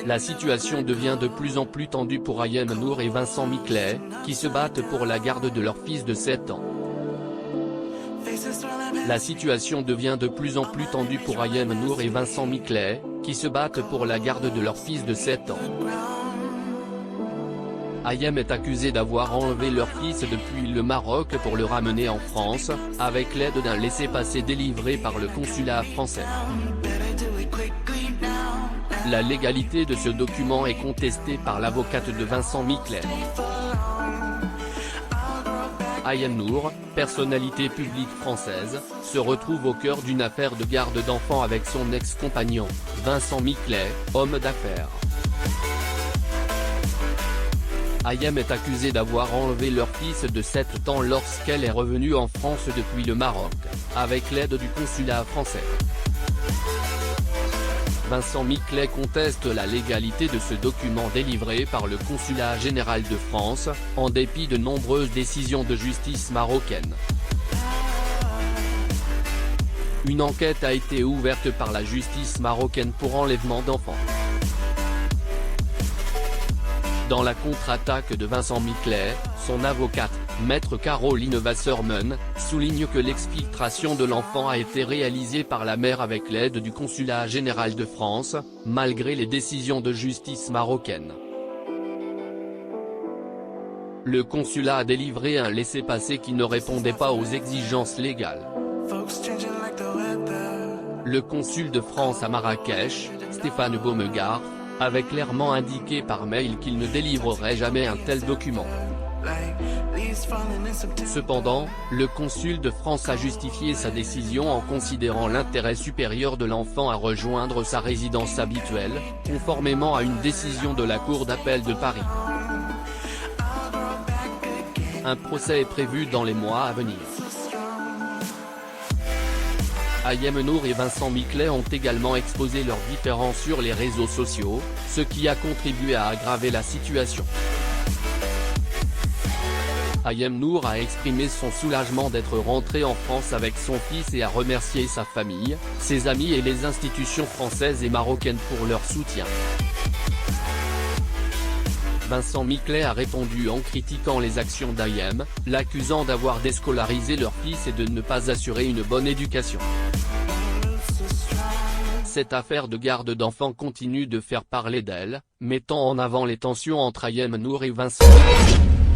La situation devient de plus en plus tendue pour Ayem Nour et Vincent Miclet, qui se battent pour la garde de leur fils de 7 ans. La situation devient de plus en plus tendue pour Ayem Nour et Vincent Miclet, qui se battent pour la garde de leur fils de 7 ans. Ayem est accusé d'avoir enlevé leur fils depuis le Maroc pour le ramener en France, avec l'aide d'un laissez-passer délivré par le consulat français. La légalité de ce document est contestée par l'avocate de Vincent Miclet. Ayem Nour, personnalité publique française, se retrouve au cœur d'une affaire de garde d'enfants avec son ex-compagnon, Vincent Miclet, homme d'affaires. Ayem est accusée d'avoir enlevé leur fils de 7 ans lorsqu'elle est revenue en France depuis le Maroc, avec l'aide du consulat français. Vincent Miclet conteste la légalité de ce document délivré par le consulat général de France, en dépit de nombreuses décisions de justice marocaine. Une enquête a été ouverte par la justice marocaine pour enlèvement d'enfants. Dans la contre-attaque de Vincent Miclet, son avocate, maître Caroline Wasserman, souligne que l'exfiltration de l'enfant a été réalisée par la mère avec l'aide du consulat général de France, malgré les décisions de justice marocaine. Le consulat a délivré un laissez-passer qui ne répondait pas aux exigences légales. Le consul de France à Marrakech, Stéphane Beaumegar, avait clairement indiqué par mail qu'il ne délivrerait jamais un tel document. Cependant, le consul de France a justifié sa décision en considérant l'intérêt supérieur de l'enfant à rejoindre sa résidence habituelle, conformément à une décision de la Cour d'appel de Paris. Un procès est prévu dans les mois à venir. Ayem Nour et Vincent Miclet ont également exposé leurs différends sur les réseaux sociaux, ce qui a contribué à aggraver la situation. Ayem Nour a exprimé son soulagement d'être rentré en France avec son fils et a remercié sa famille, ses amis et les institutions françaises et marocaines pour leur soutien. Vincent Miclet a répondu en critiquant les actions d'Ayem, l'accusant d'avoir déscolarisé leur fils et de ne pas assurer une bonne éducation. Cette affaire de garde d'enfants continue de faire parler d'elle, mettant en avant les tensions entre Ayem Nour et Vincent Miclet.